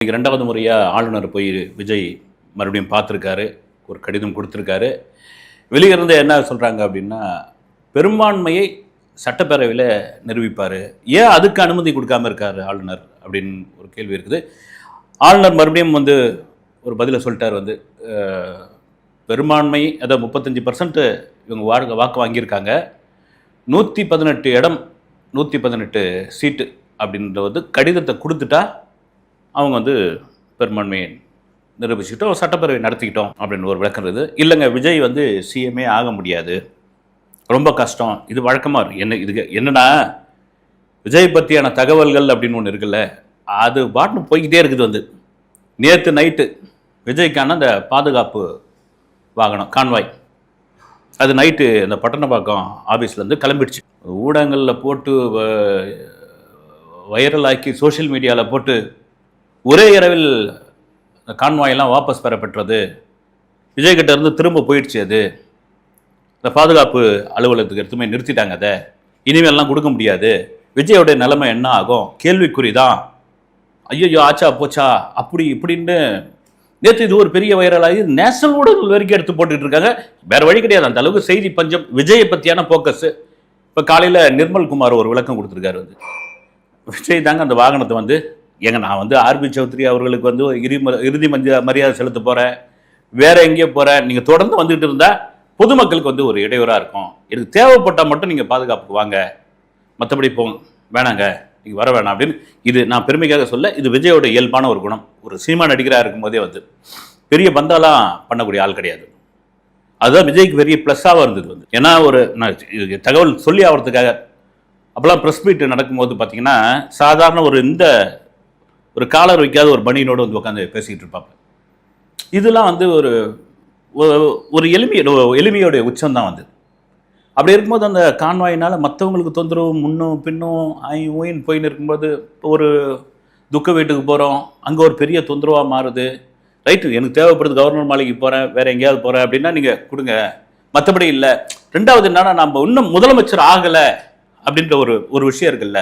இன்னைக்கு 2வது முறையாக ஆளுநர் போய் விஜய் மறுபடியும் பார்த்துருக்காரு, ஒரு கடிதம் கொடுத்துருக்காரு. வெளியிருந்து என்ன சொல்கிறாங்க அப்படின்னா, பெரும்பான்மையை சட்டப்பேரவையில் நிரூபிப்பார், ஏன் அதுக்கு அனுமதி கொடுக்காம இருக்கார் ஆளுநர் அப்படின்னு ஒரு கேள்வி இருக்குது. ஆளுநர் மறுபடியும் ஒரு பதிலை சொல்லிட்டார். பெரும்பான்மை அதாவது 35% இவங்க வாக்கு வாங்கியிருக்காங்க, 118 இடம் 118 சீட்டு அப்படின்ற கடிதத்தை கொடுத்துட்டா அவங்க பெரும்பான்மையை நிரூபிச்சுக்கிட்டோம், சட்டப்பேரவை நடத்திக்கிட்டோம் அப்படின்னு ஒரு விளக்கம் இருக்குது. இல்லைங்க, விஜய் சிஎம்ஏ ஆக முடியாது, ரொம்ப கஷ்டம், இது வழக்கமாக இருக்கும். இதுக்கு என்னன்னா, விஜய் பற்றியான தகவல்கள் அப்படின்னு ஒன்று இருக்குல்ல, அது பாட்டு போய்கிட்டே இருக்குது. நேற்று நைட்டு விஜய்க்கான அந்த பாதுகாப்பு வாகனம் கான்வாய் அது நைட்டு இந்த பட்டணப்பாக்கம் ஆஃபீஸ்லேருந்து கிளம்பிடுச்சு. ஊடகங்களில் போட்டு வைரலாக்கி சோஷியல் மீடியாவில் போட்டு ஒரே இரவில் கான்வாயெல்லாம் வாபஸ் பெறப்பெற்றது, விஜய்கிட்ட இருந்து திரும்ப போயிடுச்சு. அது இந்த பாதுகாப்பு அலுவலகத்துக்கு எடுத்துமே நிறுத்திட்டாங்க, அதை இனிமேல்லாம் கொடுக்க முடியாது, விஜயோடைய நிலைமை என்ன ஆகும், கேள்விக்குறி தான், ஐயோ ஆச்சா போச்சா அப்படி இப்படின்னு நேற்று இது ஒரு பெரிய வைரலாகி நேஷனல் ஊடகங்கள் வரைக்கும் எடுத்து போட்டுக்கிட்டு இருக்காங்க. வேறு வழி கிடையாது, அந்த அளவுக்கு செய்தி பஞ்சம். விஜயை பற்றியான ஃபோக்கஸ். இப்போ காலையில் நிர்மல்குமார் ஒரு விளக்கம் கொடுத்துருக்காரு. விஜய் தாங்க அந்த வாகனத்தை நான் ஆர்பி சௌத்ரி அவர்களுக்கு இறுதி மரியாதை செலுத்த போகிறேன், வேற எங்கேயோ போகிறேன், நீங்கள் தொடர்ந்து வந்துகிட்டு இருந்தால் பொதுமக்களுக்கு ஒரு இடையூறாக இருக்கும், எனக்கு தேவைப்பட்டால் மட்டும் நீங்கள் பாதுகாப்புக்கு வாங்க, மற்றபடி போங்க, வேணாங்க, நீங்கள் வர வேணாம் அப்படின்னு. இது நான் பெருமைக்காக சொல்ல, இது விஜயோட இயல்பான ஒரு குணம். ஒரு சினிமா நடிகராக இருக்கும்போதே பெரிய பந்தாலாம் பண்ணக்கூடிய ஆள் கிடையாது. அதுதான் விஜய்க்கு பெரிய ப்ளஸ்ஸாக இருந்தது. ஏன்னா நான் தகவல் சொல்லி ஆகிறதுக்காக அப்போல்லாம் ப்ரெஸ் மீட் நடக்கும்போது பார்த்தீங்கன்னா, சாதாரண ஒரு காலர் வைக்காத ஒரு பனியனோடு உட்காந்து பேசிக்கிட்டு இருப்பாங்க. இதெல்லாம் ஒரு எளிமையோடைய உச்சம் தான். அப்படி இருக்கும்போது அந்த கான்வாயினால் மற்றவங்களுக்கு தொந்தரவு, முன்னும் பின்னும் ஊயின்னு போயின்னு இருக்கும்போது, ஒரு துக்க வீட்டுக்கு போகிறோம், அங்கே ஒரு பெரிய தொந்தரவாக மாறுது. ரைட்டு, எனக்கு தேவைப்படுது, கவர்னர் மாளிகைக்கு போகிறேன், வேறு எங்கேயாவது போகிறேன் அப்படின்னா நீங்கள் கொடுங்க, மற்றபடி இல்லை. 2வது என்னன்னா, நம்ம இன்னும் முதலமைச்சர் ஆகலை அப்படின்ற ஒரு விஷயம் இருக்குல்ல,